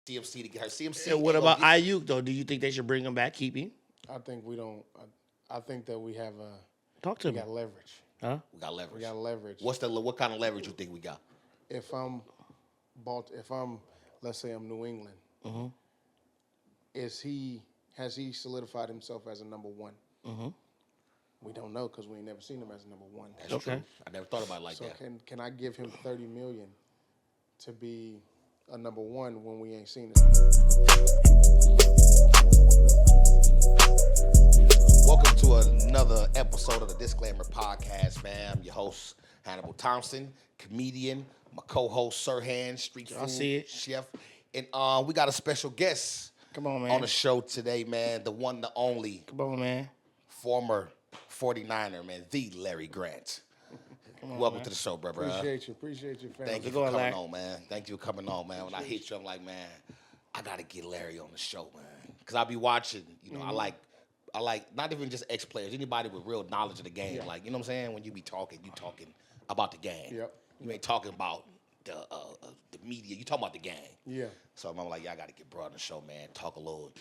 CMC to get her. CMC. And what about Aiyuk though? Do you think they should bring him back, keep him? I think we don't. I think that we have Talk to me. got leverage. Huh? We got leverage. We got leverage. What kind of leverage you think we got? If I'm, let's say I'm New England, has he solidified himself as a number one? We don't know because we ain't never seen him as a number one. That's true. I never thought about it like that. So can I give him $30 million to be a number one when we ain't seen it? Welcome to another episode of the Disclaimer Podcast, man. I'm your host, Hannibal Thompson, comedian. My co-host, Sirhan, street food chef. And we got a special guest on the show today, man. The one, the only. Come on, man. Former 49er, man. The Larry Grant. Welcome to the show, brother. Appreciate you, fam. Thank you for coming on, man. Thank you for coming on, man. When I hit you, I'm like, man, I got to get Larry on the show, man. Because I be watching, you know, I like not even just ex-players, anybody with real knowledge of the game. Yeah. Like, you know what I'm saying? When you be talking, you talking about the game. Yep. You ain't talking about the media. You talking about the game. Yeah. So I'm like, yeah, I got to get brought on the show, man. Talk a little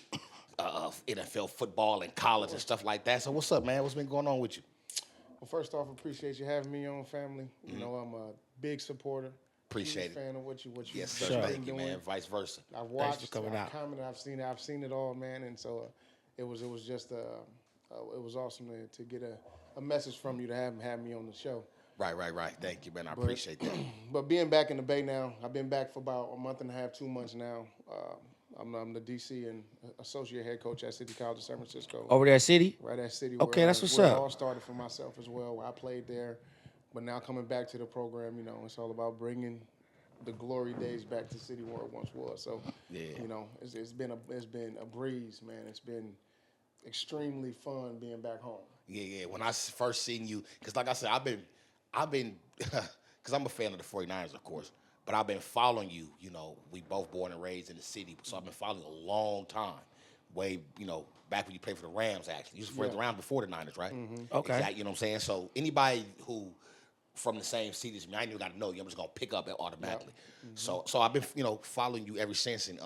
NFL football and college and stuff like that. So what's up, man? What's been going on with you? Well, first off, appreciate you having me on, family. You know, I'm a big supporter. Appreciate it. Fan of what you yes, sir. Thank you, man. Vice versa. I've watched, I've commented, I've seen it all, man. And so it was just it was awesome to get a message from you to have me on the show. Right. Thank you, man. I appreciate that. But being back in the Bay now, I've been back for about a month and a half, 2 months now. I'm the DC and associate head coach at City College of San Francisco. Over there at City? Right at City. Okay, that's what's up. It all started for myself as well. I played there, but now coming back to the program, you know, it's all about bringing the glory days back to City where it once was. So, you know, it's been a breeze, man. It's been extremely fun being back home. Yeah. When I first seen you, because like I said, I've been, because I'm a fan of the 49ers, of course, but I've been following you. You know, we both born and raised in the city, so I've been following you a long time. Way, you know, back when you played for the Rams, actually. You was for the Rams before the Niners, right? Mm-hmm. Okay. Exactly, you know what I'm saying? So anybody who from the same city as me, I ain't even got to know you. I'm just going to pick up it automatically. Yep. Mm-hmm. So I've been, you know, following you ever since, and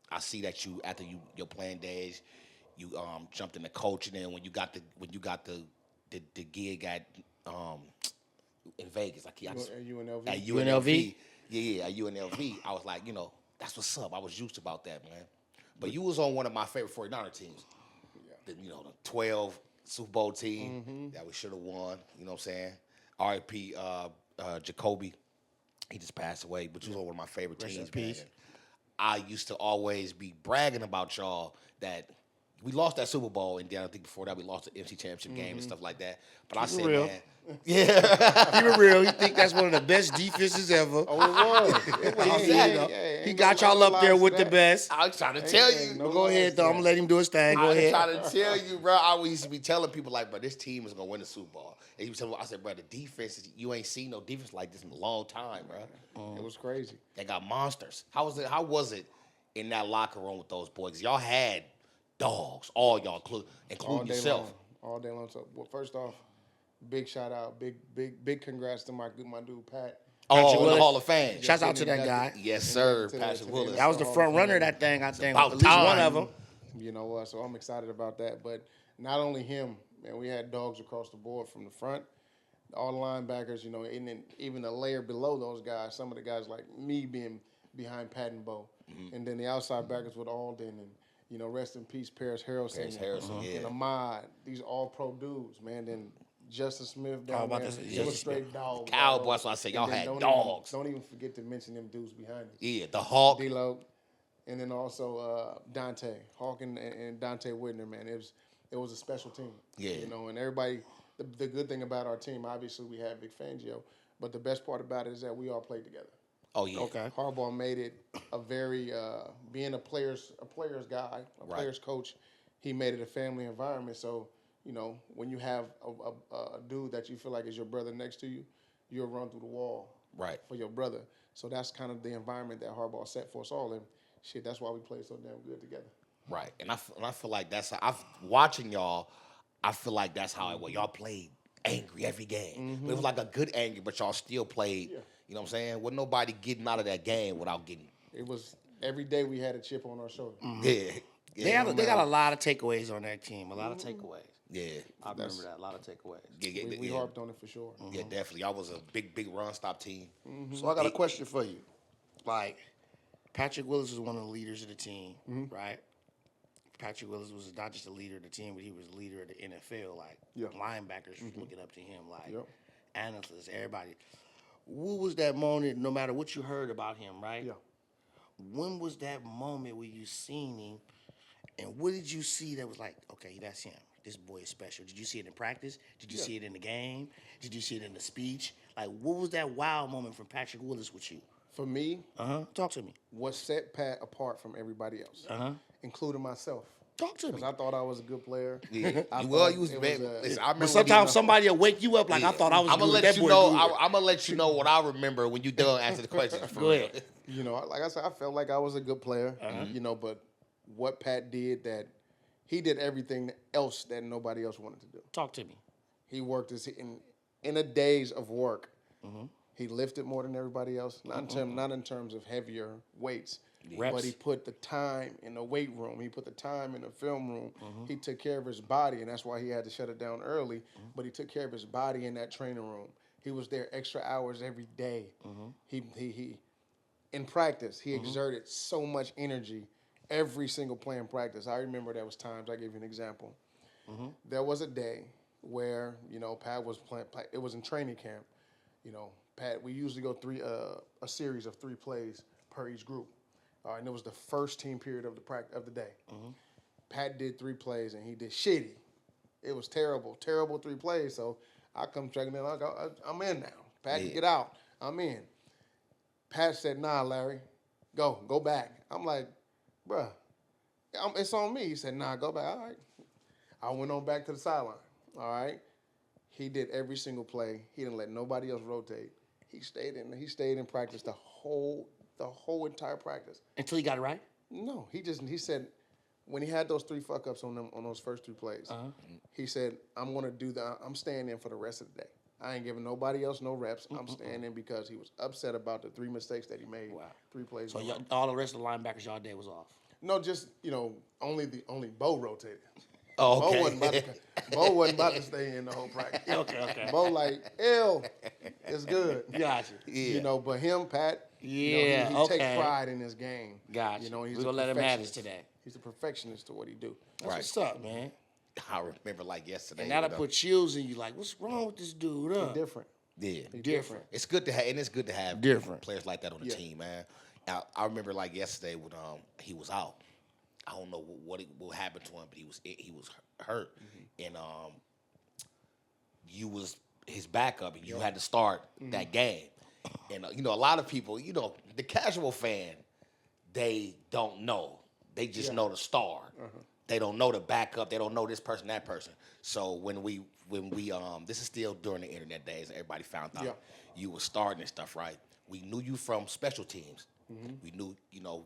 I see that you, after your playing days, you jumped into coaching, and when you got the gig at in Vegas, like at UNLV. Yeah, at UNLV. I was like, you know, that's what's up. I was used about that, man. But you was on one of my favorite 49er teams. Yeah. The 12 Super Bowl team that we should have won. You know what I'm saying? R.I.P. Jacoby. He just passed away, but you was on one of my favorite teams, man. I used to always be bragging about y'all that we lost that Super Bowl, and then I think before that we lost the NFC Championship game and stuff like that. But I said, man, keep it real. You think that's one of the best defenses ever? Oh, it was. He got y'all up there with the best. I was trying to tell you. No, go ahead, though. I'm going to let him do his thing. Go ahead. I was trying to tell you, bro. I used to be telling people, like, bro, this team is going to win the Super Bowl. And I said, bro, the defense, you ain't seen no defense like this in a long time, bro. It was crazy. They got monsters. How was it in that locker room with those boys? Y'all had dogs, all y'all, including yourself. All day long. So, well, first off, big shout out, big congrats to my dude Pat. Oh, in the Hall of Fame. Shouts out to that guy. Yes, sir, Patrick Willis. That was the front runner of that thing, I think. About at least one of them. You know what? So I'm excited about that. But not only him, man, we had dogs across the board from the front, all the linebackers, you know, and then even a layer below those guys, some of the guys like me being behind Pat and Bo. And then the outside backers with Alden and, you know, rest in peace, Paris Harrison. And Ahmad. These all pro dudes, man. Then Justice Smith down there. He was straight dog. Cowboys, so I said, y'all had dogs. Don't even forget to mention them dudes behind it. Yeah, the Hawk. D-Lo. And then also Dante. Hawk and Dante Whitner, man. It was a special team. Yeah. You know, and everybody, the good thing about our team, obviously we have Vic Fangio, but the best part about it is that we all played together. Oh, yeah. Okay. Harbaugh made it a very, being a player's guy, a player's coach, he made it a family environment. So, you know, when you have a dude that you feel like is your brother next to you, you'll run through the wall for your brother. So that's kind of the environment that Harbaugh set for us all. And, that's why we play so damn good together. Right. And I feel like that's how, watching y'all, I feel like that's how it was. Y'all played angry every game. But it was like a good angry, but y'all still played. Yeah. You know what I'm saying? Wasn't nobody getting out of that game without getting. It was every day we had a chip on our shoulder. Yeah. They got a lot of takeaways on that team. A lot of takeaways. Yeah. I remember that. A lot of takeaways. We harped on it for sure. Yeah, definitely. Y'all was a big run stop team. So I got a question for you. Like, Patrick Willis was one of the leaders of the team, right? Patrick Willis was not just a leader of the team, but he was a leader of the NFL. Like, linebackers looking up to him, like, analysts, everybody. What was that moment, no matter what you heard about him, right? Yeah. When was that moment where you seen him, and what did you see that was like, okay, that's him. This boy is special. Did you see it in practice? Did you see it in the game? Did you see it in the speech? Like, what was that wow moment from Patrick Willis with you? For me, Talk to me. what set Pat apart from everybody else, including myself. Talk to me. Because I thought I was a good player. Yeah. I You thought was it bad. was a- Listen, I remember But sometimes somebody will wake you up like, I thought I was I'm gonna good. let That you boy know. good. I'm gonna let you know what I remember when you done answer the questions. For Go real. ahead. You know, like I said, I felt like I was a good player. You know, but what Pat did, that he did everything else that nobody else wanted to do. Talk to me. He worked in a days of work. He lifted more than everybody else. Not in terms of heavier weights, Reps. but he put the time in the weight room. He put the time in the film room. He took care of his body, and that's why he had to shut it down early. But he took care of his body in that training room. He was there extra hours every day. He in practice, he exerted so much energy every single play in practice. I remember there was times. I give you an example. There was a day where, you know, Pat was playing. It was in training camp. You know, Pat, we usually go a series of 3 plays per each group. And it was the first team period of the day. Pat did 3 plays, and he did shitty. It was terrible 3 plays. So I come checking in. I'm in now. Pat, get out. I'm in. Pat said, nah, Larry, go back. I'm like, bruh, it's on me. He said, nah, go back. All right. I went on back to the sideline. All right. He did every single play. He didn't let nobody else rotate. He stayed in practice the whole entire practice. Until he got it right? No, he said when he had those 3 fuck ups on those first 3 plays, he said, I'm staying in for the rest of the day. I ain't giving nobody else no reps. I'm staying in because he was upset about the 3 mistakes that he made. Wow. 3 plays. So all the rest of the linebackers y'all day was off. No, just, you know, only Bo rotated. Oh, okay. Bo wasn't about to stay in the whole practice. Okay. Bo like, it's good. Gotcha. You know, but him, Pat, he take pride in his game. Gotcha. You know, he's we're going to let him have this today. He's a perfectionist to what he do. That's what's up, man. I remember like yesterday. And that'll put chills in you like, what's wrong with this dude? He's different. Yeah. Different. It's good to have Different players like that on the team, man. I remember like yesterday when he was out. I don't know what happened to him, but he was hurt, and you was his backup, and you had to start that game. And you know, a lot of people, you know, the casual fan, they don't know. They just know the star. They don't know the backup. They don't know this person, that person. So when we this is still during the internet days, and everybody found out you was starting and stuff, right? We knew you from special teams. We knew, you know.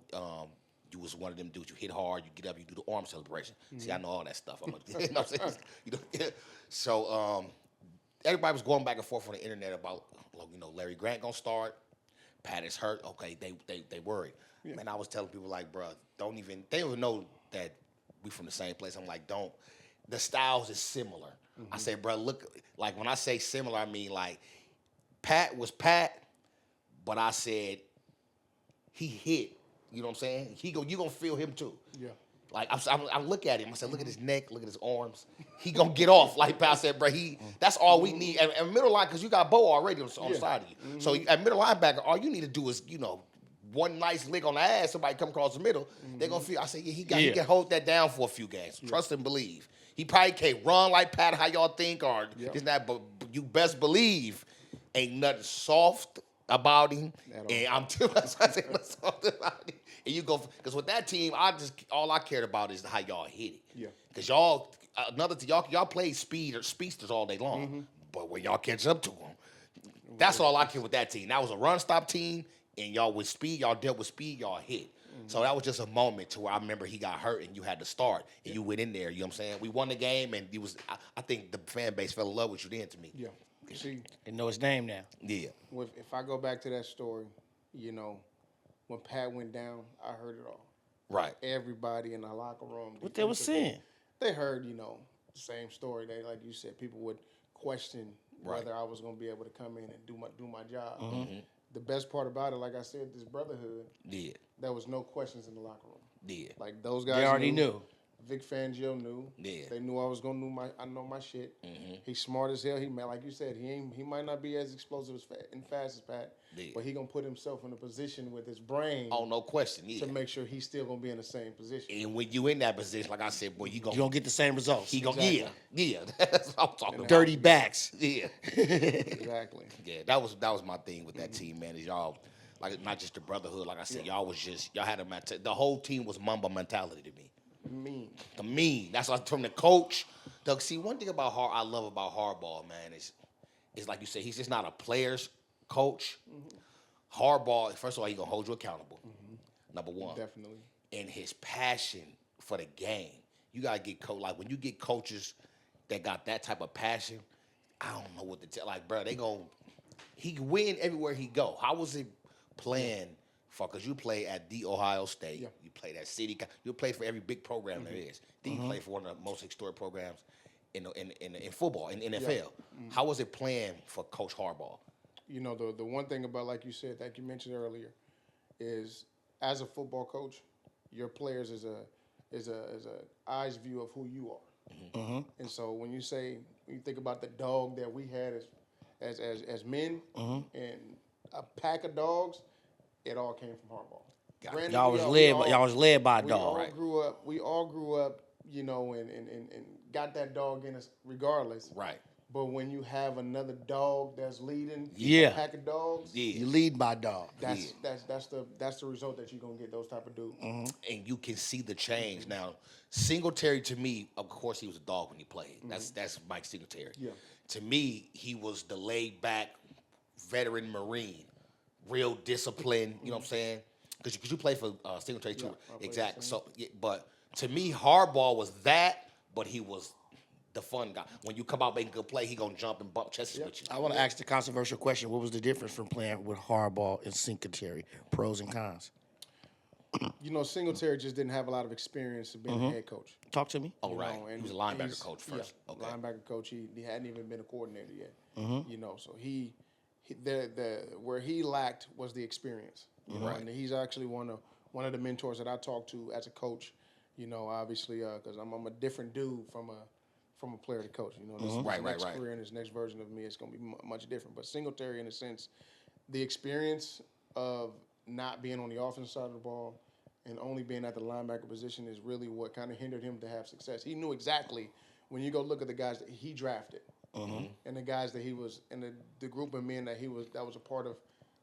You was one of them dudes. You hit hard. You get up. You do the arm celebration. See, I know all that stuff. You know what I'm saying? So everybody was going back and forth on the internet about, you know, Larry Grant gonna start. Pat is hurt. Okay, they worried. Man, I was telling people like, bro, they don't even know that we from the same place. I'm like, don't. The styles is similar. I said, bro, look, like when I say similar, I mean like Pat was Pat, but I said he hit. You know what I'm saying? You gonna feel him too. Yeah. Like I look at him. I said, look at his neck, look at his arms. He gonna get off. Like Pat said, bro. That's all we need. And middle line, because you got Bo already on the side of you. So at middle linebacker, all you need to do is, you know, one nice lick on the ass. Somebody come across the middle. They're gonna feel. I said, he can hold that down for a few games. Trust and believe. He probably can't run like Pat. How y'all think? Or is that? But you best believe, ain't nothing soft about him. And I'm telling you, I said, nothing soft about him. And you go, because with that team, all I cared about is how y'all hit it. Yeah. Because y'all played speedsters all day long. But when y'all catch up to them, that's all I care with that team. That was a run stop team, and y'all with speed, y'all dealt with speed, y'all hit. So that was just a moment to where I remember he got hurt and you had to start and you went in there. You know what I'm saying? We won the game, and I think the fan base fell in love with you then. To me. Yeah. See, they know his name now. Yeah. If I go back to that story, you know, when Pat went down, I heard it all. Right. Everybody in the locker room. What they were saying? They heard, the same story. They, like you said, people would question whether I was going to be able to come in and do my job. Mm-hmm. The best part about it, like I said, this brotherhood. Yeah. There was no questions in the locker room. Yeah. Like those guys. They already knew. Vic Fangio knew. Yeah. They knew I was gonna know my shit. Mm-hmm. He's smart as hell. Like you said, he might not be as explosive and fast as Pat, but he gonna put himself in a position with his brain. Oh, no question. Yeah. To make sure he's still gonna be in the same position. And when you in that position, like I said, boy, you gonna get the same results. He gonna yeah. That's what I'm talking about. Dirty backs. Yeah. Exactly. Yeah. That was my thing with that team, man. Is y'all like not just the brotherhood. Like I said, y'all had the whole team was Mamba mentality to me. Mean. That's what from the coach. Doug, see, one thing I love about Harbaugh, man, is like you said, he's just not a player's coach. Mm-hmm. Harbaugh, first of all, he's gonna hold you accountable. Mm-hmm. Number one, definitely. And his passion for the game. You gotta get like when you get coaches that got that type of passion. I don't know what to tell. Like, bro, he win everywhere he go. How was it playing? Because you play at the Ohio State, you played at City, you play for every big program there is. Then you play for one of the most historic programs in football, in NFL. Yeah. How was it playing for Coach Harbaugh? The one thing about, like you said, that you mentioned earlier, is as a football coach, your players is a eyes view of who you are. Mm-hmm. And so when you think about the dog that we had as men and a pack of dogs. It all came from Harbaugh. Y'all was led by a dog. We all grew up, and got that dog in us regardless. Right. But when you have another dog that's leading a pack of dogs, you lead by dog. That's the result that you're gonna get those type of dudes. Mm-hmm. And you can see the change. Now, Singletary to me, of course, he was a dog when he played. Mm-hmm. That's Mike Singletary. Yeah. To me, he was the laid back veteran Marine. Real discipline, you know what I'm saying? Because you play for Singletary too. Exactly. So, but to me, Harbaugh was that, but he was the fun guy. When you come out making a good play, he gonna jump and bump chests with you. I want to ask the controversial question: what was the difference from playing with Harbaugh and Singletary? Pros and cons. Singletary just didn't have a lot of experience of being a head coach. Talk to me. Oh, right. He was a linebacker coach first. Yeah, okay. Linebacker coach. He hadn't even been a coordinator yet. So he where he lacked was the experience. And he's actually one of the mentors that I talked to as a coach. Obviously, because I'm a different dude from a player to coach. This next career and this next version of me is going to be much different. But Singletary, in a sense, the experience of not being on the offensive side of the ball and only being at the linebacker position is really what kind of hindered him to have success. He knew exactly when you go look at the guys that he drafted. And the guys that he was, and the group of men that was a part of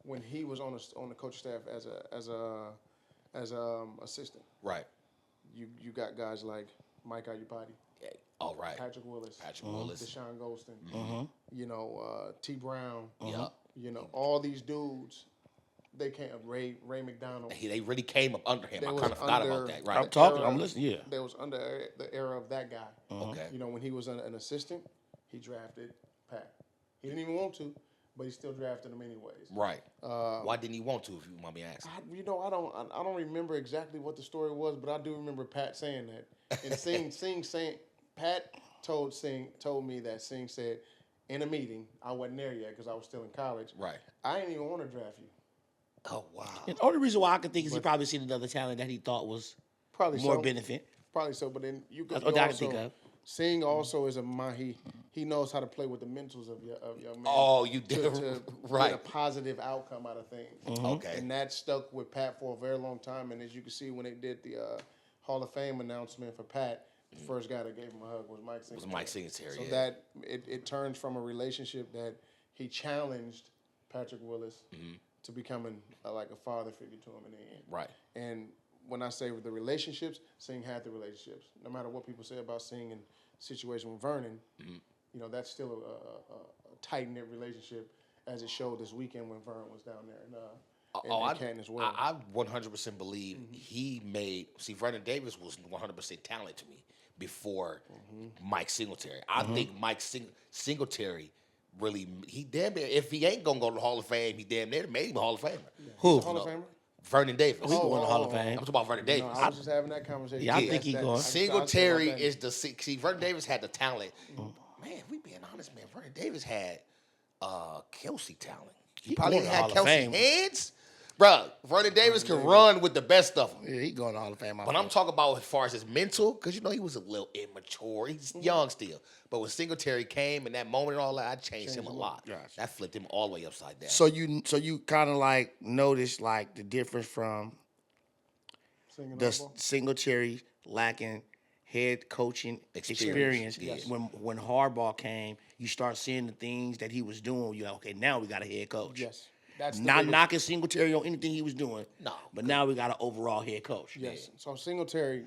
when he was on the coaching staff as a assistant. Right. You got guys like Mike Ayupati. Yeah. All right. Patrick Willis. Deshaun Golston. T. Brown. Yeah. All these dudes. They came up. Ray McDonald. They really came up under him. I kind of forgot about that. Right. I'm talking. I'm listening. Yeah. They was under the era of that guy. Okay. When he was an assistant. He drafted Pat. He didn't even want to, but he still drafted him anyways. Right. Why didn't he want to, if you want me to ask? I don't remember exactly what the story was, but I do remember Pat saying that. And Singh saying, Pat told me that Singh said in a meeting, I wasn't there yet because I was still in college. Right. I didn't even want to draft you. Oh, wow. And the only reason why I could think is he probably seen another talent that he thought was probably more benefit. Probably so, but then you could That's what I can think of. Singh also is he knows how to play with the mentals of your man. Oh, you did to right. Get a positive outcome out of things. Okay. And that stuck with Pat for a very long time. And as you can see, when they did the Hall of Fame announcement for Pat, the first guy that gave him a hug was Mike Singletary. So that it turns from a relationship that he challenged Patrick Willis to becoming like a father figure to him in the end. Right. And when I say the relationships, Singh had the relationships. No matter what people say about Singh and situation with Vernon, that's still a tight-knit relationship, as it showed this weekend when Vernon was down there in Canton as well. I 100% believe he made. See, Vernon Davis was 100% talent to me before Mike Singletary. I think Mike Singletary really, he damn near, if he ain't gonna go to the Hall of Fame, he damn near made him a Hall of Famer. Who? Hall of Famer? Vernon Davis. He going to Hall of I'm Fame. talking about Vernon No, Davis. I was just having that conversation. Yeah, I think he going. Singletary is the see. Vernon Davis had the talent. Man, we being honest, man. Vernon Davis had Kelsey talent. He probably going to had Hall of Kelsey Fame. hands. Bruh, Vernon Davis can run with the best of them. Yeah, he going to Hall of Fame. But I'm talking about as far as his mental, because you know he was a little immature. He's young still. But when Singletary came and that moment and all that, I changed him a lot. Gotcha. That flipped him all the way upside down. So you kind of like noticed like the difference from Singing the Hannibal? Singletary lacking head coaching experience. Yes. When Harbaugh came, you start seeing the things that he was doing. You're like, okay, now we got a head coach. Yes. That's the Not biggest- knocking Singletary on anything he was doing. No. But now we got an overall head coach. Yes. So Singletary,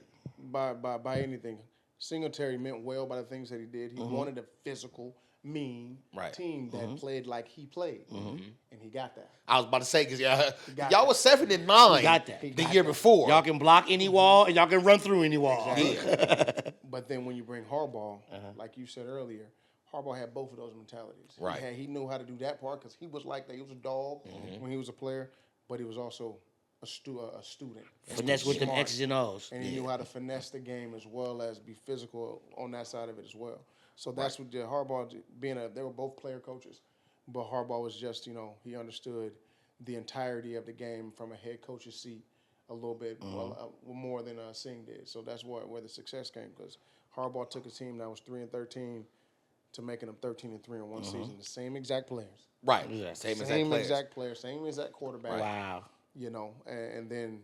by anything, Singletary meant well by the things that he did. He wanted a physical, mean Right. team that played like he played, and he got that. I was about to say, because got y'all that. was 7-9 He got that. the year before. Y'all can block any wall and y'all can run through any wall. But then when you bring Harbaugh, like you said earlier, Harbaugh had both of those mentalities. Right. He knew how to do that part because he was like that. He was a dog when he was a player, but he was also a student. Finesse with them Smart. X's and O's. And he knew how to finesse the game as well as be physical on that side of it as well. So that's what did Harbaugh they were both player coaches, but Harbaugh was just, he understood the entirety of the game from a head coach's seat a little bit more than Singh did. So that's where the success came, because Harbaugh took a team that was 3-13 to making them 13-3 in one season. The same exact players. Right. Yeah. Same Exact players, same exact quarterback. Wow. And then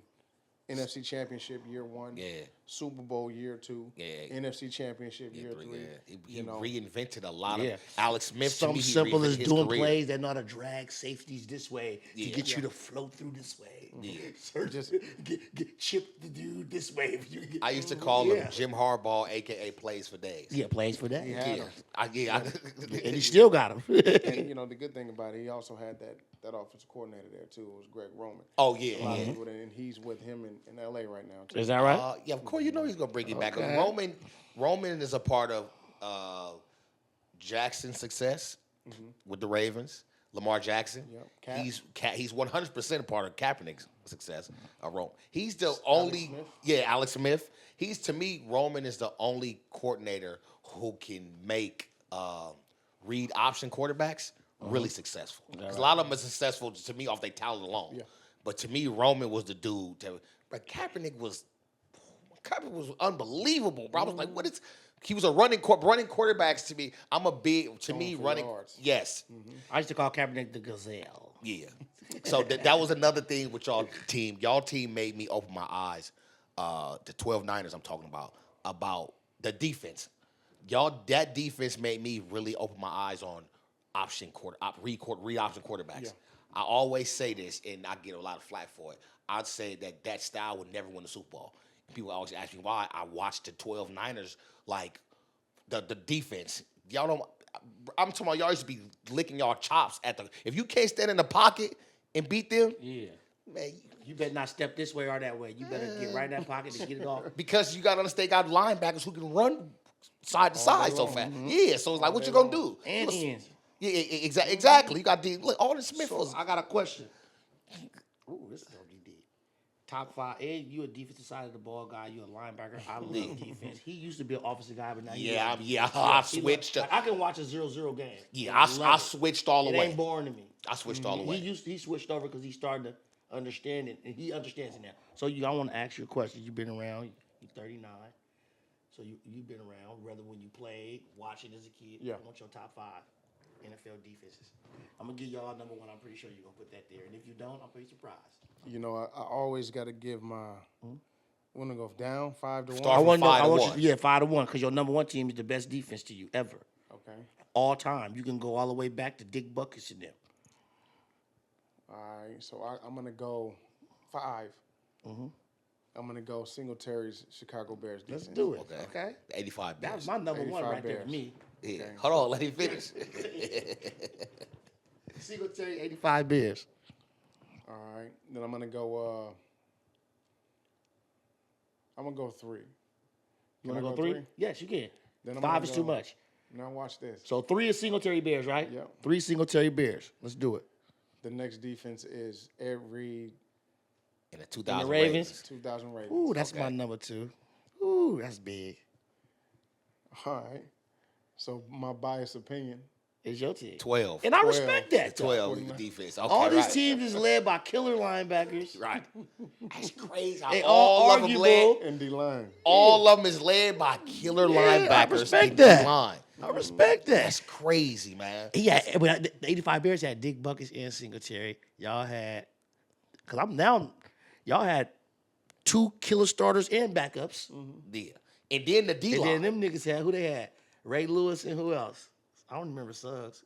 NFC Championship year 1, Super Bowl year 2, NFC Championship year 3. Yeah. He reinvented a lot of Yeah. Alex Smith. to Something me, he simple as reinvented his doing career. plays that know how to drag safeties this way to Yeah. get you to flow through this way. Yeah. So just get chip the dude this way. If you get, I used to call him Jim Harbaugh, a.k.a. Plays for Days. Yeah, plays for that. Yeah. And he still got him. And the good thing about it, he also had that offensive coordinator there too. It was Greg Roman. Oh, yeah. A lot of people, and he's with him in L.A. right now too. Is that right? Yeah, of course, you know he's going to bring you back. Okay. Roman is a part of Jackson's success with the Ravens. Lamar Jackson. Yep. Cap. He's 100% a part of Kaepernick's success. Roman. He's the only. Smith. Alex Smith. To me, Roman is the only coordinator who can make read option quarterbacks really successful. 'Cause a lot of them are successful to me off their talent alone. Yeah. But to me, Roman was the dude. But Kaepernick was unbelievable, bro. I was like, what is? He was a running quarterbacks to me. I'm a big me for running. yards. Yes, I used to call Kaepernick the gazelle. yeah. So that was another thing with y'all team. Y'all team made me open my eyes. The 12 Niners I'm talking about the defense. That defense made me really open my eyes on read option quarterbacks. Yeah. I always say this, and I get a lot of flack for it. I'd say that style would never win the Super Bowl. People always ask me why. I watched the 12 Niners, like the defense. Y'all don't. I'm talking about y'all used to be licking y'all chops at the. If you can't stand in the pocket and beat them, Yeah. man, You better not step this way or that way. You better get right in that pocket and get it off. because you got to understand, got linebackers who can run side to side so fast. Yeah, so it's like, what you gonna do? And ends. Yeah, exactly. You got Alden Smith So was. I got a question. Ooh, this is gonna be deep. Top 5. Ed, you a defensive side of the ball guy. You a linebacker. I love defense. He used to be an offensive guy, but now Yeah, he I he switched. like, I can watch a 0-0 game. Yeah, I I switched all the It way. ain't boring to me. I switched all the way. He switched over because he started to understand it, and he understands it now. So I want to ask you a question. You've been around. You're 39. So you've been around, whether when you played, watching as a kid. Yeah. I want your top 5 NFL defenses. I'm gonna give y'all number 1. I'm pretty sure you're gonna put that there, and if you don't, I'm pretty surprised. I always got to give my. Want to go down 5-1? Start from 5-1. 5-1, because your number 1 team is the best defense to you ever, Okay. all time. You can go all the way back to Dick Buckus and them. All right. So I'm gonna go 5. I'm gonna go Singletary's Chicago Bears defense. Let's do it. Okay. 85 Bears. That was my number 1 85 right there to Bears. me. Yeah. Hold on, let him finish. Singletary, 85 Bears. All right. Then I'm gonna go. I'm gonna go 3. You want Can to I go go 3? 3? Yes, you can. Then I'm 5 gonna is too go- much. Now watch this. So 3 is Singletary Bears, right? Yep. 3 Singletary Bears. Let's do it. The next defense is Ed Reed And the 2000 Ravens? 2000 Ravens. Ooh, that's my number 2. Ooh, that's big. All right. So my biased opinion. It's your team. 12. And I respect that. 12 defense. Okay, All these right. teams is led by killer linebackers. Right. That's crazy. How They all all of them arguable. led. And D-line. All of them is led by killer I linebackers respect in that. line. I respect that. That's crazy, man. Yeah, but the 85 Bears had Dick Buckets and Singletary. Y'all had, y'all had 2 killer starters and backups. Yeah. And then the And D-line. then them niggas had, who they had? Ray Lewis and who else? I don't remember Suggs.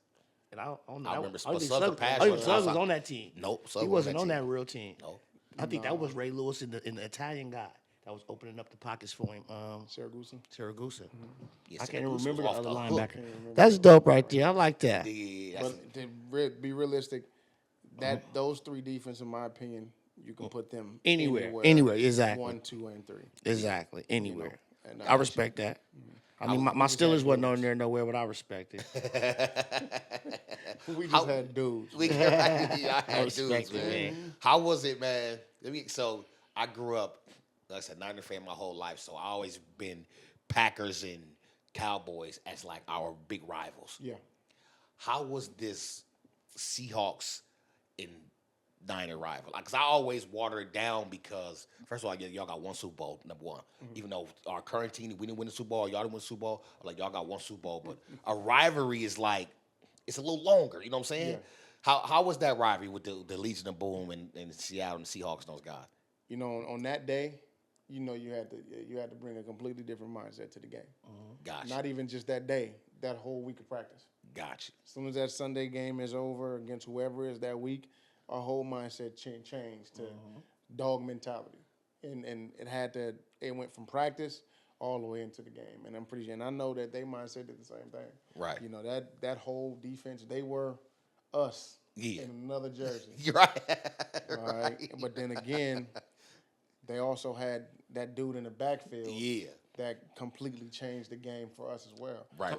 And I don't know. I remember I don't think Suggs Suggs, passed I think rush Suggs was outside. on that team. Nope. He wasn't on team. that real team. No. I think that was Ray Lewis and the Italian guy that was opening up the pockets for him. Siragusa. Yeah, I can't Siragusa remember was the off other hook. linebacker. That's dope right there. I like that. Yeah, that's But to be realistic, those 3 defense, in my opinion, you can put them Anywhere, exactly. 1, 2, and 3. Exactly. Anywhere. And I respect that. I mean, my Steelers wasn't on there nowhere, but I respect it. We just had dudes. I had respect dudes, it, man. How was it, man? So I grew up, like I said, Niner fan my whole life. So I always been Packers and Cowboys as like our big rivals. Yeah. How was this Seahawks and Niner rival? Like, cause I always water it down because first of all, y'all got 1 Super Bowl, number 1. Even though our current team, we didn't win the Super Bowl, y'all didn't win the Super Bowl. Like y'all got 1 Super Bowl, but a rivalry is like it's a little longer. You know what I'm saying? Yeah. How was that rivalry with the Legion of Boom and Seattle and the Seahawks and those guys? You know, on that day, you know, you had to bring a completely different mindset to the game. Gotcha. Not even just that day, that whole week of practice. Gotcha. As soon as that Sunday game is over against whoever is that week, our whole mindset changed to dog mentality, and it went from practice all the way into the game. And I'm pretty sure, and I know that they mindset did the same thing. Right. You know, that whole defense, they were us Yeah. in another jersey. You're right. All right. But then again, they also had that dude in the backfield. Yeah. That completely changed the game for us as well. Right.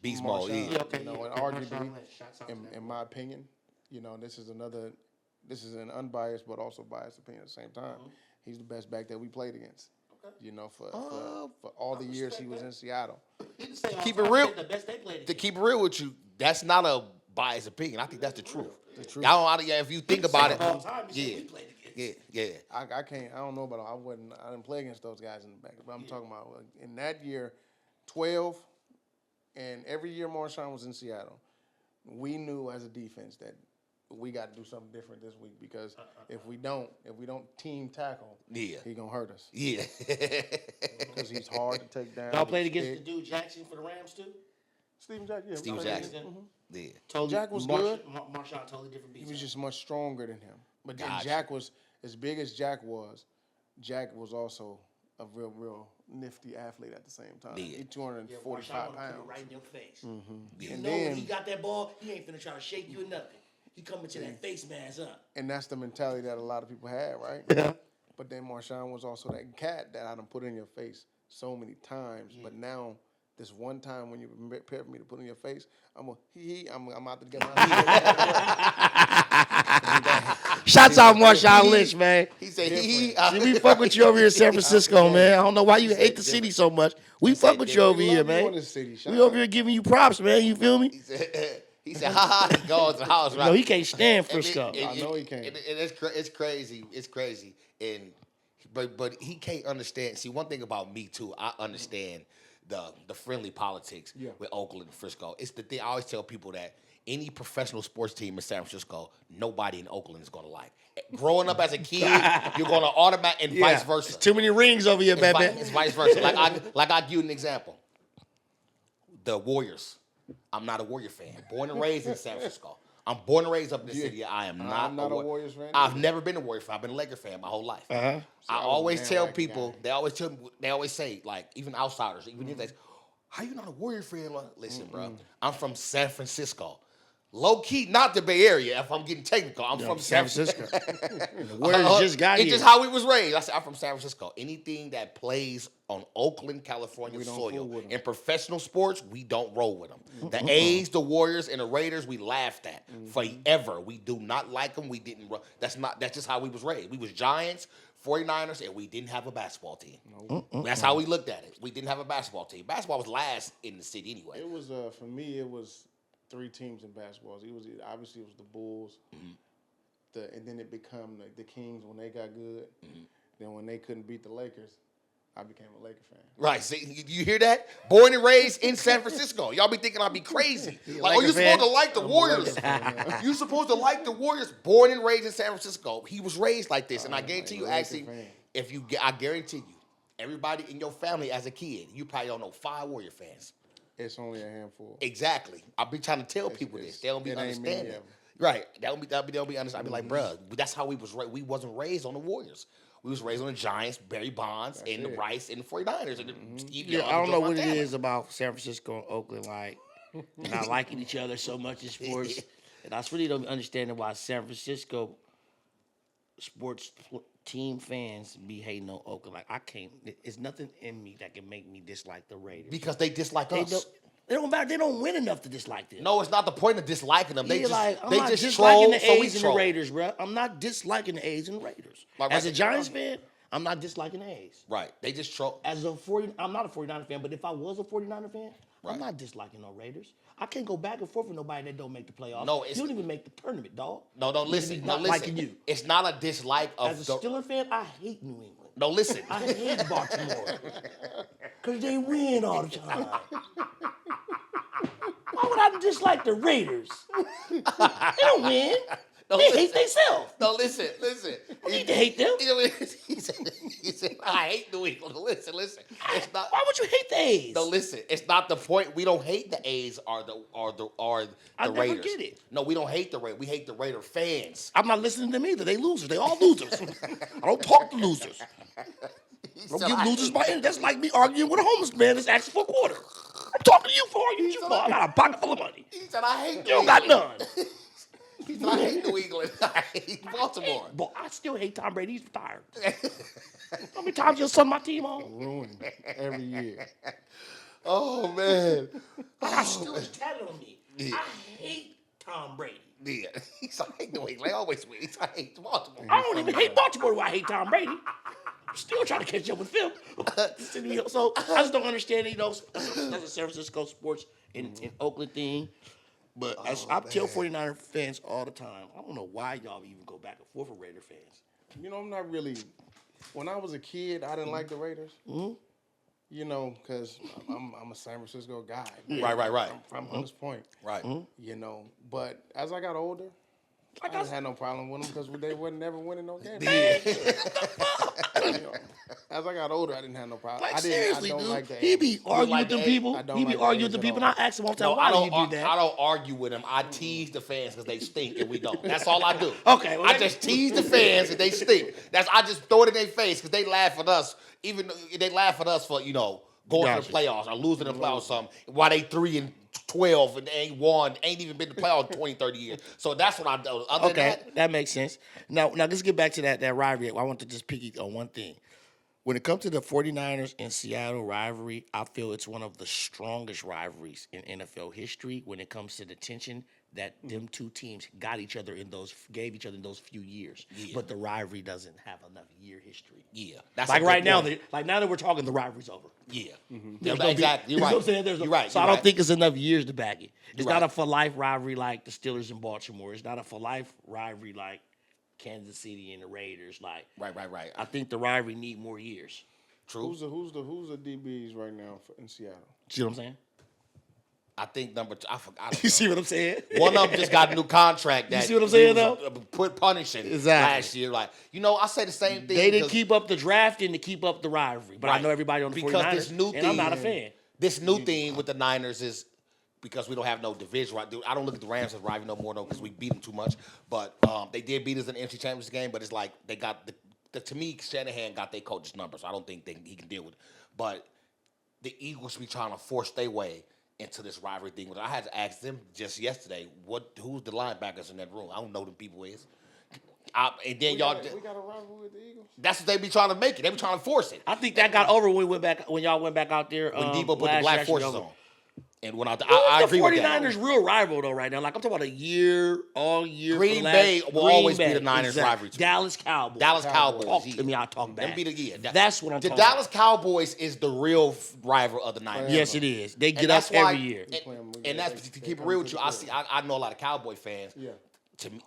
Beast mode. Marshawn, Yeah. you know, and arguably, in my opinion, you know, this is an unbiased but also biased opinion at the same time. He's the best back that we played against. You know, for all the years he was in Seattle. Keep it real. The best they played. To keep it real with you, that's not a biased opinion. I think that's the truth. The truth. If you think about it, yeah. I don't know about. I didn't play against those guys in the back. But I'm talking about in that year, 12, and every year Marshawn was in Seattle. We knew as a defense that we got to do something different this week because if we don't team tackle, Yeah. he gonna hurt us Yeah. because he's hard to take down. Y'all played he's against big. the dude Jackson for the Rams too? Steven Jackson. Yeah, we Steven played against Jackson. him. Yeah. Totally, Jack was good. Marshawn totally different He beast. was just much stronger than him. But then Gotcha. Jack was as big as Jack was also a real nifty athlete at the same time. Yeah. He's 245 pounds. Right in your face. Yeah. You And know when then- he got that ball, he ain't finna try to shake you or nothing. He coming to that face mask up. And that's the mentality that a lot of people had, right? Yeah. But then Marshawn was also that cat that I done put in your face so many times. Yeah. But now, this one time when you prepare for me to put in your face, I'm out to get my Shouts out Marshawn Lynch, man. He said See, we fuck with you over here in San Francisco, man. I don't know why you hate the city so much. We fuck with you over here, man. We over here giving you props, man. You feel me? He said, ha, he goes to the house, right? No, he can't stand Frisco. I know he can't. And it's crazy. It's crazy. But he can't understand. See, one thing about me, too, I understand the friendly politics with Oakland and Frisco. It's the thing. I always tell people that any professional sports team in San Francisco, nobody in Oakland is going to like. Growing up as a kid, you're going to automatic and vice versa. It's too many rings over here, baby. It's vice versa. I'll give you an example. The Warriors. I'm not a Warrior fan. Born and raised in San Francisco. I'm born and raised up in the city. I am not. I'm not a Warriors fan. I've never been a Warrior fan. I've been a Laker fan my whole life. I always tell people. They always say, like, even outsiders, even if they say, "How you not a Warrior fan?" Like, listen, bro. I'm from San Francisco. Low key, not the Bay Area. If I'm getting technical, I'm from San Francisco. The Warriors just got it's here. just how we was raised. I said I'm from San Francisco. Anything that plays on Oakland, California soil in professional sports, we don't roll with them. The A's, the Warriors, and the Raiders, we laughed at forever. We do not like them. We didn't. That's just how we was raised. We was Giants, 49ers, and we didn't have a basketball team. That's how we looked at it. We didn't have a basketball team. Basketball was last in the city anyway. It was for me. It was 3 teams in basketball. It was obviously it was the Bulls, and then it become the Kings when they got good. Then when they couldn't beat the Lakers, I became a Laker fan. Right. See, you hear that? Born and raised in San Francisco. Y'all be thinking I'd be crazy. Like, you supposed to like the Warriors. You supposed to like the Warriors. Born and raised in San Francisco. He was raised like this, and I guarantee you, actually, I guarantee you, everybody in your family as a kid, you probably don't know 5 Warrior fans. It's only a handful. Exactly. I've been trying to tell people this. They don't be understanding. Right. They don't be understanding. I be like, bruh, that's how we was raised. We wasn't raised on the Warriors. We was raised on the Giants, Barry Bonds, and the Rice, and the 49ers. And I don't know what it is about San Francisco and Oakland, like not liking each other so much in sports. And I really don't understand why San Francisco sports team fans be hating on Oakland. Like, I can't. It's nothing in me that can make me dislike the Raiders. Because they dislike us. They don't matter. They don't win enough to dislike them. No, it's not the point of disliking them. They just disliking troll, the so we A's and troll. the Raiders, bro. I'm not disliking the A's and the Raiders. As a Giants fan, I'm not disliking the A's. Right. They just troll. I'm not a 49er fan, but if I was a 49er fan, I'm not disliking no Raiders. I can't go back and forth with nobody that don't make the playoffs. No, you don't even make the tournament, dog. No, listen. Not liking you. It's not a dislike of As a Steelers fan, I hate New England. No, listen. I hate Baltimore. Because they win all the time. Why would I dislike the Raiders? They don't win. No, they hate themselves. No, listen. You need to hate them. He said, I hate New England. Listen. It's not. Why would you hate the A's? No, listen. It's not the point. We don't hate the A's or the Raiders. I never get it. No, we don't hate the Raiders. We hate the Raider fans. I'm not listening to them either. They losers. They all losers. I don't talk to losers. Don't give losers my energy. That's like me arguing with a homeless man that's asking for a quarter. I'm talking to you for arguing with you. I got a pocket full of money. He said, I hate you don't got none. He said, I hate New England. I hate Baltimore. But I still hate Tom Brady. He's retired. How many times you son my team on? Ruined every year. Oh, man. I got Steelers tatted on me. Yeah. I hate Tom Brady. Yeah. He said, I hate New England. They always win. He said, I hate Baltimore. I don't even hate Baltimore the way I hate Tom Brady. I'm still trying to catch up with Phil. So I just don't understand, that's a San Francisco sports in Oakland thing. But I tell 49er fans all the time, I don't know why y'all even go back and forth with Raider fans. You know, I'm not really. When I was a kid, I didn't like the Raiders. You know, because I'm a San Francisco guy. Right. I'm from Hunters Point. Right. You know, but as I got older, I didn't have no problem with them because they wasn't never winning no games. You know, as I got older, I didn't have no problem. Like, seriously, I don't dude. Like the he be arguing with them people. He be arguing with the people. And I ask him all the time, why do you do that? I don't argue with them. I tease the fans because they stink and we don't. That's all I do. Okay. Well, I just tease the fans and they stink. I just throw it in their face because they laugh at us. Even they laugh at us for, going to the playoffs or losing the playoffs or something while they 3-12 and they ain't even been to the playoffs in 20, 30 years. So that's what I do. Other than that makes sense. Now let's get back to that rivalry. I want to just pick on one thing. When it comes to the 49ers and Seattle rivalry, I feel it's one of the strongest rivalries in NFL history when it comes to the tension that them two teams gave each other in those few years. Yeah. But the rivalry doesn't have enough year history. Yeah. That's like right now, now that we're talking, the rivalry's over. Yeah. Exactly. You're right. You know what I'm saying? You're right. So I don't think it's enough years to back it. It's not a for-life rivalry like the Steelers and Baltimore. It's not a for-life rivalry like Kansas City and the Raiders. Right. I think the rivalry need more years. True. Who's the DBs right now in Seattle? See what I'm saying? I think number 2. I forgot. You see what I'm saying? One of them just got a new contract. That you see what I'm saying, though? Put punishing last year. I say the same thing. They didn't keep up the drafting to keep up the rivalry. But I know everybody on the 49ers, and I'm not a fan. This new thing with the Niners is because we don't have no division. Right? I don't look at the Rams as rival no more, though, because we beat them too much. But they did beat us in the NFC Championship game. But it's like they got to me, Shanahan got their coach's number, so I don't think he can deal with it. But the Eagles be trying to force their way into this rivalry thing. I had to ask them just yesterday, who's the linebackers in that room? I don't know who them people is. And then We got a rivalry with the Eagles. That's what they be trying to make it. They be trying to force it. I think that got over when y'all went back out there. When Debo put the black forces on. And when I Who's agree the with that. 49ers real rival though right now? Like I'm talking about all year. Green Bay will always be the Niners rivalry. Dallas Cowboys. Dallas Cowboys. Talk to me, I'll talk back. That's what I'm talking about. The Dallas Cowboys is the real rival of the Niners. Yes, it is. They get up every year. And that's to keep it real with you. I know a lot of Cowboy fans. Yeah. To me,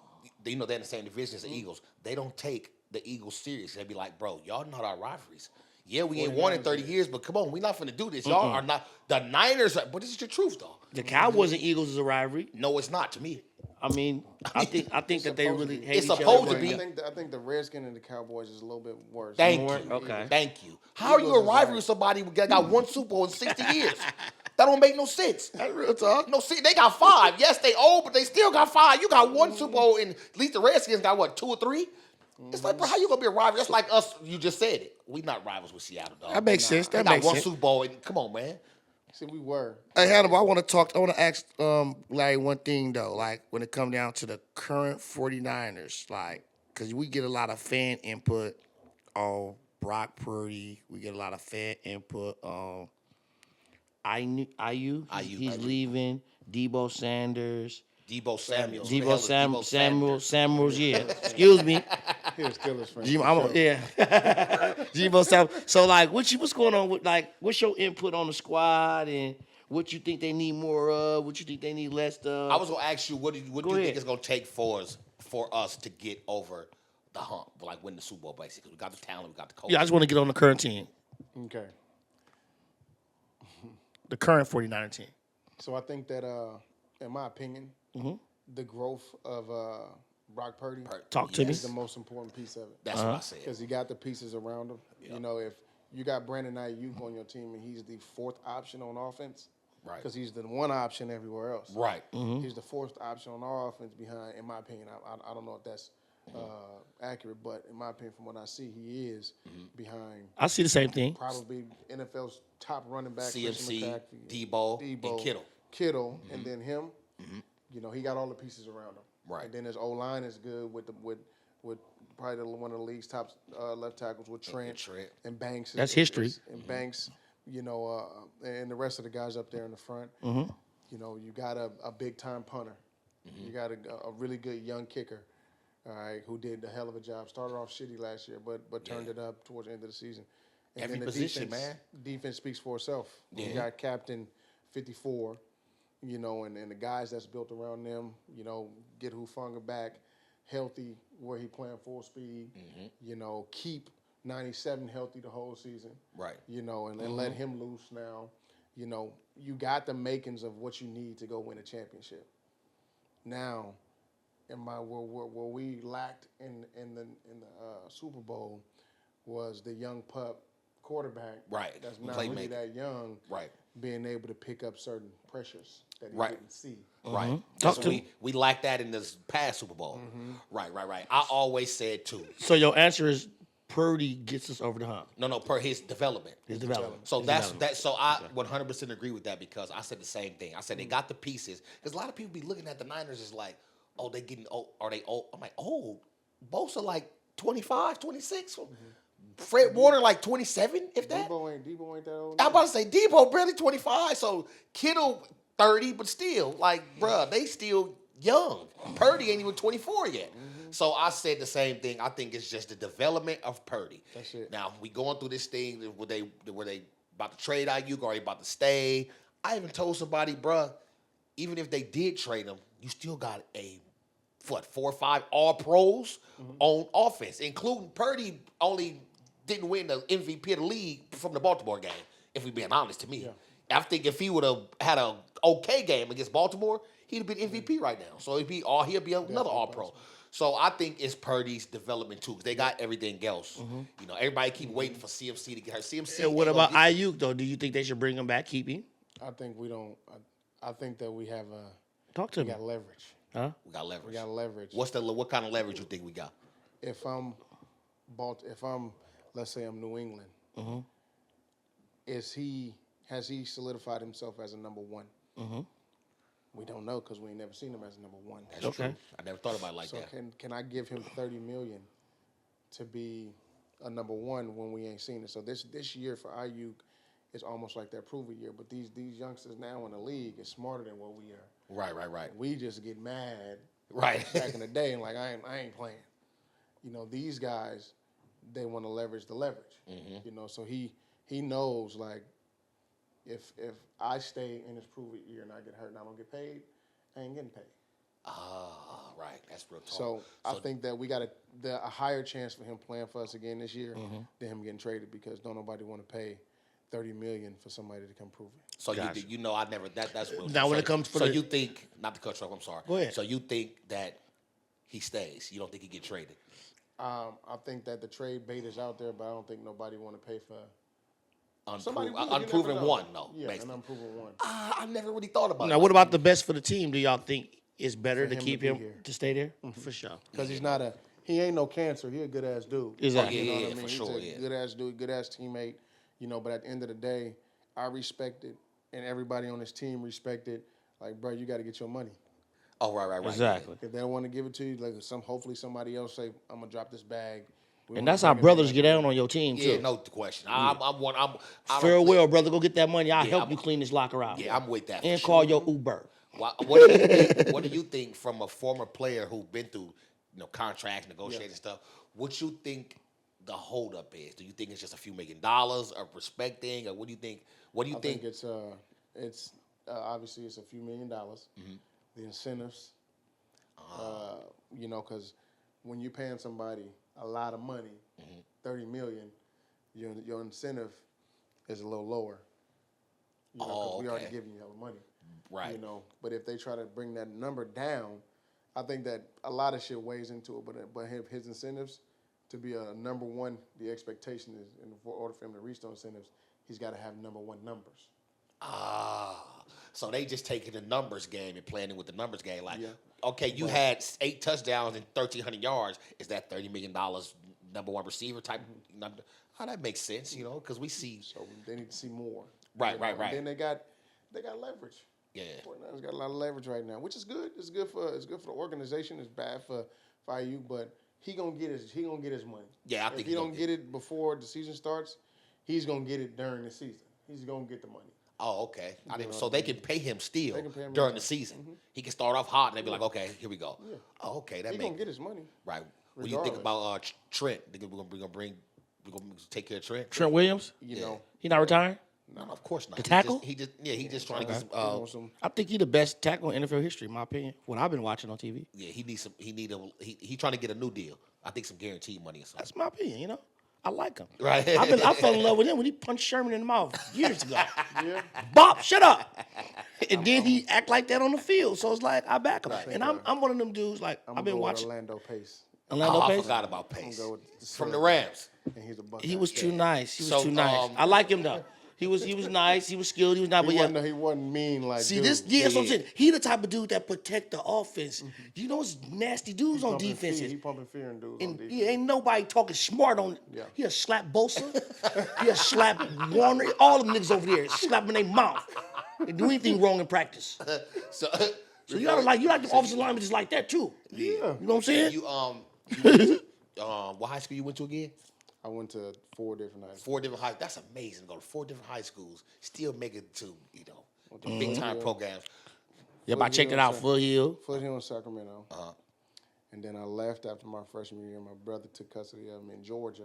they're in the same division as the Eagles. They don't take the Eagles serious. They be like, bro, y'all not our rivalries. Yeah, we ain't won in 30 years, but come on, we not finna do this. Y'all are not. The Niners are, but this is the truth, though. The Cowboys and Eagles is a rivalry. No, it's not to me. I mean, I think that they really hate It's each other. supposed to be. I think the Redskins and the Cowboys is a little bit worse. Thank you. Okay. Thank you. How are you a rivalry with somebody who got one Super Bowl in 60 years? That don't make no sense. That's real talk. No, see, they got 5. Yes, they old, but they still got 5. You got one Super Bowl, and at least the Redskins got, what, 2 or 3? It's like, bro, how you gonna be a rival? That's like us. You just said it. We not rivals with Seattle, dog. That makes sense. They That got makes one sense. Super Bowl, and come on, man. See, we were. Hey, Hannibal, I want to ask Larry one thing, though. Like, when it comes down to the current 49ers, like, because we get a lot of fan input on Brock Purdy. We get a lot of fan input on Aiyuk. He's leaving. Debo Sanders. Debo Samuels. Samuels, yeah. Excuse me. He was still his friend. Yeah. Debo Samuels. So, like, what's going on with, like, what's your input on the squad and what you think they need more of, what you think they need less of? I was gonna ask you, what do you think it's gonna take for us to get over the hump, like win the Super Bowl, basically? We got the talent, we got the coach. Yeah, I just want to get on the current team, Okay. the current 49er team. So I think that, in my opinion, the growth of Brock Purdy Talk to me. is the most important piece of it. That's what I said. Because he got the pieces around him. Yeah. You know, if you got Brandon Aiyuk on your team and he's the 4th option on offense, Right. because he's the 1 option everywhere else. Right. He's the 4th option on our offense behind, in my opinion. I don't know if that's accurate, but in my opinion, from what I see, he is behind I see the same thing. probably NFL's top running back, CMC, Christian McCaffrey, Debo, and Kittle. and then him. You know, he got all the pieces around him. Right. And then his O-line is good with probably one of the league's top left tackles with Trent. And Banks. That's history. And Banks, you know, and the rest of the guys up there in the front. You know, you got a big-time punter. You got a really good young kicker, all right, who did a hell of a job. Started off shitty last year, but turned it up towards the end of the season. And Every then the position, man. Defense speaks for itself. Yeah. You got Captain 54, you know, and the guys that's built around them, you know, get Hufanga back healthy where he playing full speed, you know, keep 97 healthy the whole season. Right. You know, and let him loose now. You know, you got the makings of what you need to go win a championship. Now, where we lacked in the Super Bowl was the young pup quarterback. Right. That's not Playmaker. really that young. Right. Being able to pick up certain pressures that he Right. didn't see. Right. Talk That's to we lacked that in this past Super Bowl. Right. I always said too. So your answer is Purdy gets us over the hump. No, per his development. His development. So that's that. So I 100% agree with that because I said the same thing. I said they got the pieces because a lot of people be looking at the Niners as like, oh, they getting old. Are they old? I'm like, old. Bosa like 25, 26. Fred Warner like 27, if that. Debo ain't that old. I'm about to say Debo barely 25. So Kittle 30, but still, like, bruh, they still young. Purdy ain't even 24 yet. So I said the same thing. I think it's just the development of Purdy. That's it. Now we going through this thing where they about to trade Aiyuk or they about to stay. I even told somebody, bruh, even if they did trade him, you still got 4 or 5 all pros on offense, including Purdy only didn't win the MVP of the league from the Baltimore game, if we're being honest to me. Yeah. I think if he would have had an okay game against Baltimore, he'd have been MVP right now. So he'll be another all-pro. So I think it's Purdy's development too, because they got everything else. You know, everybody keep waiting for CMC to get her. CMC. And what about Aiyuk though? Do you think they should bring him back, keep him? I think we don't. I think that we have Talk to we me. got leverage. Huh? We got leverage. We got leverage. What kind of leverage you think we got? If I'm let's say I'm New England, has he solidified himself as a number 1? We don't know because we ain't never seen him as number one. That's true. I never thought about it like So that. can I give him $30 million to be a number one when we ain't seen it? So this year for Aiyuk is almost like that prove it year. But these youngsters now in the league is smarter than what we are. Right. We just get mad Right. back in the day and like I ain't playing. You know, these guys, they want to leverage the leverage. You know, so he knows like if I stay in this prove it year and I get hurt and I don't get paid, I ain't getting paid. Ah, right. That's real talk. So I think that we got a higher chance for him playing for us again this year than him getting traded because don't nobody want to pay $30 million for somebody to come prove it. So you know I never that's real. Now, when it comes for you think not to cut you off, I'm sorry. Go ahead. So you think that he stays? You don't think he get traded? I think that the trade bait is out there, but I don't think nobody want to pay for Unproven, will, you unproven never know. one, no. Yeah, basically. an unproven one. I never really thought about it. Now, what about the best for the team? Do y'all think it's better For to him keep to be him here. to stay there? For sure. Because he ain't no cancer. He a good ass dude. Exactly. You know Yeah, what I mean? for sure, He's a good ass dude, good ass teammate. You know, but at the end of the day, I respect it, and everybody on this team respect it. Like, bro, you got to get your money. Oh, right. Exactly. If they don't want to give it to you, like hopefully somebody else say, "I'm gonna drop this bag." And that's how brothers get out on your team too. Yeah, no question. I'm Farewell, brother. Go get that money. I'll Yeah, help I'm- you clean this locker out. Yeah, I'm with that. And for call sure. your Uber. What do you think from a former player who's been through, contracts, negotiating stuff? What you think the holdup is? Do you think it's just a few $1 million of respect thing, or what do you think? What do you I think it's obviously it's a few $1 million. The incentives, because when you're paying somebody a lot of money, $30 million, your incentive is a little lower. Because we already giving you the money. Right. But if they try to bring that number down, I think that a lot of shit weighs into it. But his incentives to be a number one, the expectation is in order for him to reach those incentives, he's got to have number one numbers. So they just taking the numbers game and playing it with the numbers game. Like, okay, you had 8 touchdowns and 1,300 yards. Is that $30 million number one receiver type number? Oh, that makes sense, because we see. So they need to see more. Right. And then they got leverage. Yeah. Fortnite's got a lot of leverage right now, which is good. It's good for the organization. It's bad for Aiyuk, but he gonna get his money. Yeah, I think if he don't get it before the season starts, he's gonna get it during the season. He's gonna get the money. Oh, okay. So they can pay him still They can pay him during right. the season. He can start off hot and they be like, okay, here we go. Yeah. Oh, okay, that He makes gonna get his money. right. What do you think about Trent? Think we're gonna take care of Trent? Trent Williams? You know, He not retiring? No, of course not. The tackle? He just trying to get some. he wants some. I think he the best tackle in NFL history, in my opinion. What I've been watching on TV. Yeah, he trying to get a new deal. I think some guaranteed money or something. That's my opinion, I like him. Right. I fell in love with him when he punched Sherman in the mouth years ago. Yeah. Bop, shut up. And then he act like that on the field. So it's like I back him. And I'm one of them dudes like I'm I've been go with watching. Orlando Pace, Orlando I Pace. forgot about Pace go with from the Rams. and he's a buck. He was too nice. He was So, too nice. I like him though. He was nice. He was skilled. He was not. But yeah. He wasn't mean like. See dude. this? Yeah, that's what I'm saying. He the type of dude that protect the offense. You know, it's nasty dudes on Pumping defenses. fear. He pumping fear in dudes on And defense. yeah, ain't nobody talking smart on. Yeah. He'll slap Bosa. He'll slap Warner. All them niggas over there, slap in their mouth. They do anything wrong in practice. So So you like the offensive linemen just like that too. Yeah. You know what I'm saying? you went to, what high school you went to again? I went to 4 different high schools. 4 different high. That's amazing. To go to 4 different high schools, still make it to the big time programs. Yep, I checked it out. Foothill. Foothill in Sacramento. And then I left after my freshman year. My brother took custody of me in Georgia.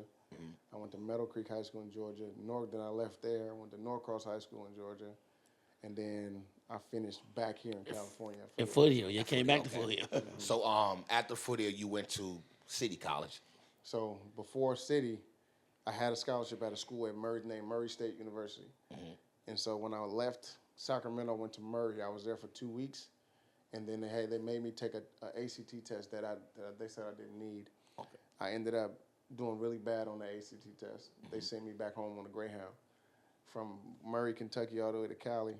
I went to Meadow Creek High School in Georgia. Then I left there. I went to Norcross High School in Georgia. And then I finished back here in California. In Foothill. You came back to Foothill. So after Foothill, you went to City College. So before City, I had a scholarship at a school named Murray State University. And so when I left Sacramento, I went to Murray. I was there for 2 weeks. And then they made me take a ACT test that they said I didn't need. Okay. I ended up doing really bad on the ACT test. They sent me back home on a Greyhound from Murray, Kentucky, all the way to Cali.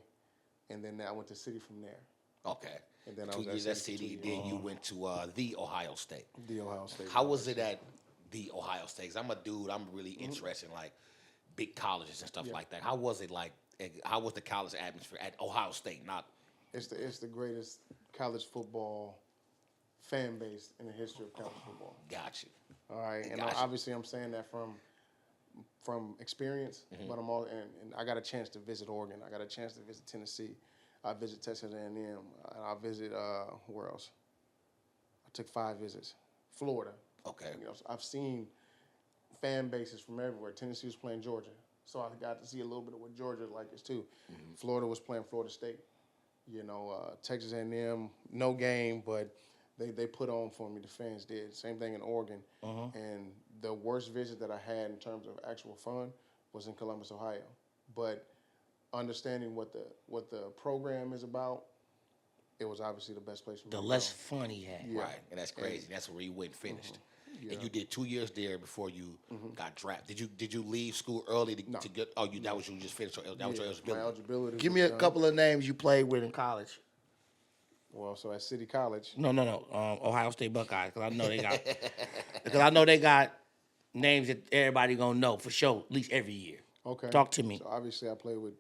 And then I went to City from there. Okay. And then I 2 was at years at City City. for 2 years. Then you went to the Ohio State. The Ohio State. How was it at the Ohio State? 'Cause I'm a dude. I'm really interested in like big colleges and stuff like that. How was it like? How was the college atmosphere at Ohio State? Not It's the greatest college football fan base in the history of college football. Got you. All right, and Gotcha. obviously I'm saying that from experience, but I'm all and I got a chance to visit Oregon. I got a chance to visit Tennessee. I visit Texas A&M. And I visit where else? I took 5 visits. Florida. Okay. You know, so I've seen fan bases from everywhere. Tennessee was playing Georgia, so I got to see a little bit of what Georgia like is too. Florida was playing Florida State. You know, Texas A&M, no game, but they put on for me. The fans did. Same thing in Oregon. And the worst visit that I had in terms of actual fun was in Columbus, Ohio. But understanding what the program is about, it was obviously the best place for me. The to less go. fun he had. Yeah. Right, and that's crazy. That's where you went and finished. Yeah. And you did 2 years there before you got drafted. Did you leave school early to get? Oh, that was you just finished. That was your My eligibility. eligibility. Give was me a done. couple of names you played with in college. Well, so at City College, No. Ohio State Buckeyes, because I know they got names that everybody gonna know for sure, at least every year. okay. Talk to me. So obviously I played with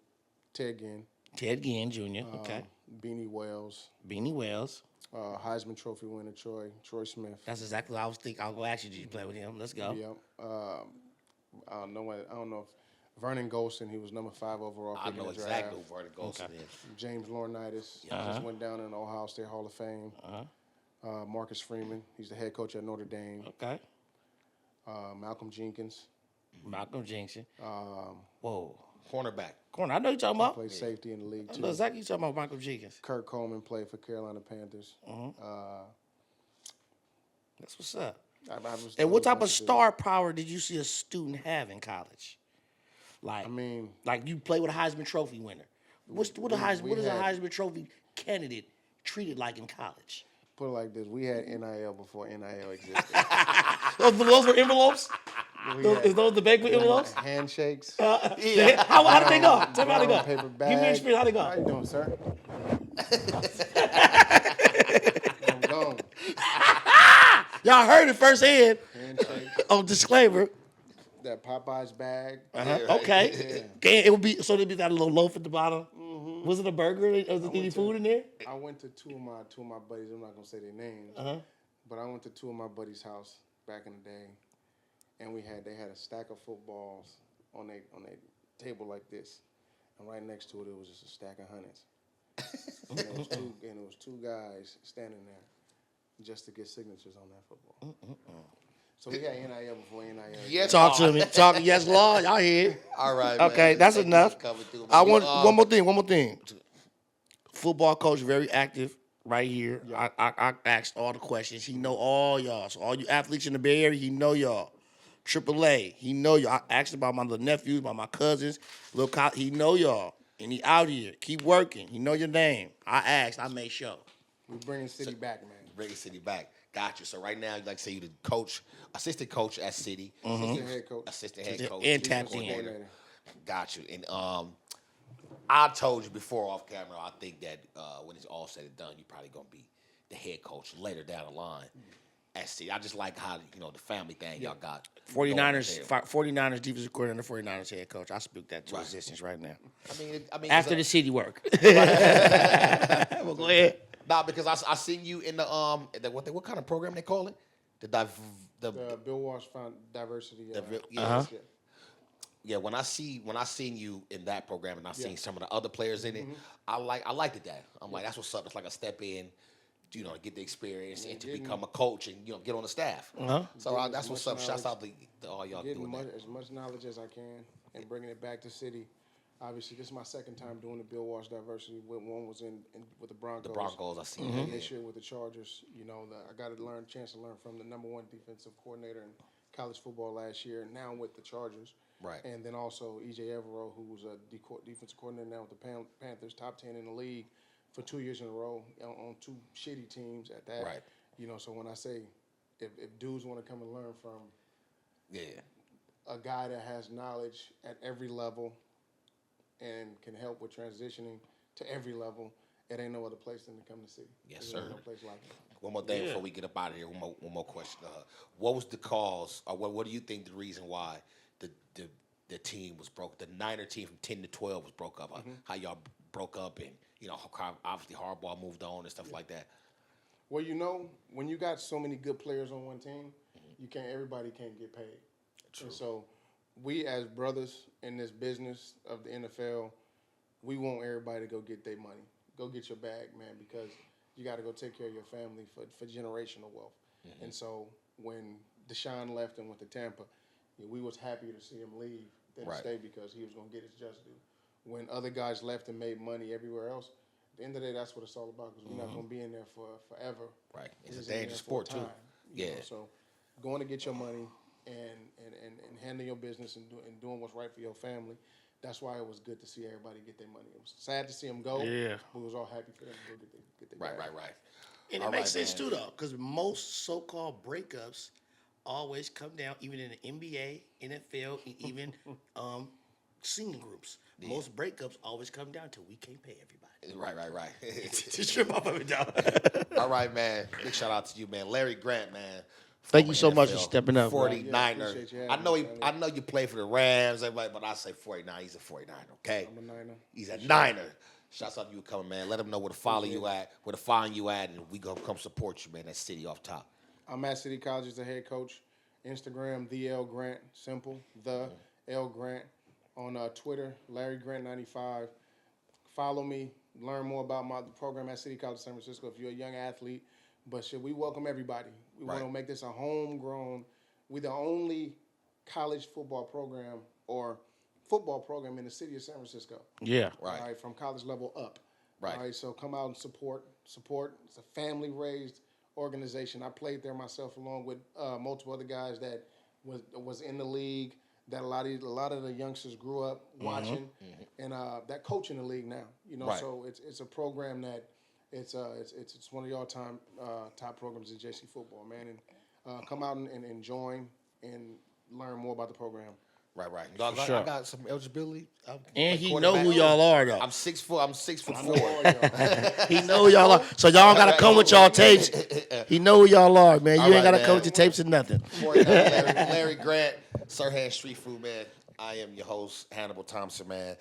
Ted Ginn, Ted Ginn Jr. Okay. Beanie Wells, Beanie Wells. Heisman Trophy winner Troy Smith. That's exactly what I was thinking. I'll go ask you, did you play with him? Let's go. Yep. I don't know if Vernon Golson, he was number 5 overall. I pick in know the draft. exactly who Vernon Golson is. James Laurinaitis just went down in the Ohio State Hall of Fame. Marcus Freeman, he's the head coach at Notre Dame. Okay. Malcolm Jenkins, Malcolm Jenkins. Whoa. Cornerback. Corner. I know you're talking about. played safety in the league I too. know exactly you talking about Malcolm Jenkins. Kurt Coleman played for Carolina Panthers. That's what's up. I was- And I what was type of nice to do. star power did you see a student have in college? Like, I mean, like you play with a Heisman Trophy winner. What is a Heisman Trophy candidate treated like in college? put it like this: we had NIL before NIL existed. Those were envelopes? We had Is those the banquet envelopes? handshakes. How did they go? Tell me how they go. Paper Give bag. me your experience. How they How you go? doing, sir? I'm gone. Y'all heard it firsthand. Handshakes. Oh, disclaimer. That Popeyes bag. Okay. It would be so there'd be that little loaf at the bottom. Was it a burger? Was there any food in there? I went to two of my buddies. I'm not gonna say their names, but I went to 2 of my buddies' house back in the day, and they had a stack of footballs on a table like this, and right next to it was just a stack of hundreds. and it was two guys standing there just to get signatures on that football. So we had NIL before NIL. Yes. Talk to me. Talk. Yes, Lord. Y'all hear? All right. Okay, man. that's Thank you enough. for coming through, man. I want one more thing. Football coach, very active right here. Yeah. I asked all the questions. He know all y'all. So all you athletes in the Bay Area, he know y'all. AAA, he know y'all. I asked about my little nephews, about my cousins. He know y'all. And he out here. Keep working. He know your name. I asked. I made sure. We're bringing City back, man. Bring City back. Got you. So right now, like say you the coach, assistant coach at City, Assistant head coach. assistant head coach, And defensive tapped in. coordinator. Got you. And I told you before off camera, I think that when it's all said and done, you're probably gonna be the head coach later down the line at City. I just like how the family thing y'all got. 49ers defensive coordinator, 49ers head coach. I speak that to existence right now. I mean, After the city work. Well, go ahead. Nah, because I seen you in the what kind of program they call it? The Bill Walsh found diversity. yeah. Yeah, when I seen you in that program and I seen some of the other players in it, I liked it that. I'm like, that's what's up. It's like a step in, to get the experience and to become a coach and get on the staff. So that's what's up. Shouts out to all y'all Getting doing that. as much knowledge as I can and bringing it back to City. Obviously, this is my second time doing the Bill Walsh diversity. One was with the Broncos. The Broncos, I seen And that. this year with the Chargers, I got a chance to learn from the number 1 defensive coordinator in college football last year, and now with the Chargers. Right. And then also E.J. Evero, who was a defensive coordinator now with the Panthers, top 10 in the league for 2 years in a row on 2 shitty teams at that. Right. So when I say if dudes want to come and learn from a guy that has knowledge at every level and can help with transitioning to every level, it ain't no other place than to come to City. Yes, There ain't sir. no place like it. One more thing before we get up out of here. One more question. What was the cause, or what do you think the reason why the team was broke? The Niner team from 10 to 12 was broke up. How y'all broke up and, obviously Hardball moved on and stuff like that? Well, when you got so many good players on one team, everybody can't get paid. True. And so we as brothers in this business of the NFL, we want everybody to go get their money. Go get your bag, man, because you got to go take care of your family for generational wealth. Mm-hmm. And so when Deshaun left and went to Tampa, we was happy to see him leave than stay because he was going to get his just due. When other guys left and made money everywhere else, at the end of the day, that's what it's all about because we're not going to be in there for forever. Right. It's a dangerous sport, too. So going to get your money and handling your business and doing what's right for your family, that's why it was good to see everybody get their money. It was sad to see them go. Yeah. But we was all happy for them to go get their Right. And it makes sense, too, though, because most so-called breakups always come down, even in the NBA, NFL, and even singing groups. Yeah. Most breakups always come down to we can't pay everybody. Right. To strip off of it down. All right, man. Big shout out to you, man. Larry Grant, man. Thank you so much for stepping up. 49er. I know you play for the Rams, everybody, but I say 49. He's a 49er, okay? I'm a Niner. He's a Niner. Shouts out to you coming, man. Let them know where to follow you at, where to find you at, and we gonna come support you, man. That City off top. I'm at City College as the head coach. Instagram, the L Grant, simple, the L Grant. On Twitter, Larry Grant 95. Follow me. Learn more about the program at City College San Francisco if you're a young athlete. But we welcome everybody. We want to make this a homegrown. We're the only college football program or football program in the city of San Francisco. Yeah. Right. From college level up. Right. So come out and support. It's a family-raised organization. I played there myself along with multiple other guys that was in the league that a lot of the youngsters grew up watching, and that coach in the league now. So it's a program that it's one of your time top programs in JC football, man. And come out and join and learn more about the program. Right. Sure. I got some eligibility. And he know who y'all are, though. I'm 6'4". He know who y'all are. So y'all got to come with y'all tapes. He know who y'all are, man. You ain't got to come with your tapes or nothing. Larry Grant, Sirhan Street Food, man. I am your host, Hannibal Thompson, man.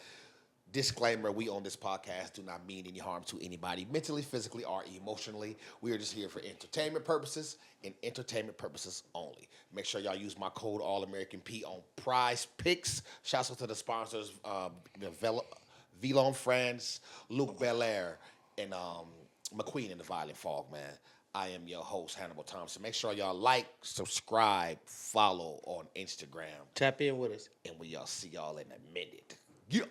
Disclaimer, we on this podcast do not mean any harm to anybody, mentally, physically, or emotionally. We are just here for entertainment purposes and entertainment purposes only. Make sure y'all use my code ALLAmericanP on Prize Picks. Shouts out to the sponsors, Villon France, Luke Belair, and McQueen and the Violent Fog, man. I am your host, Hannibal Thompson. Make sure y'all like, subscribe, follow on Instagram. Tap in with us. And we'll see y'all in a minute. Yeah.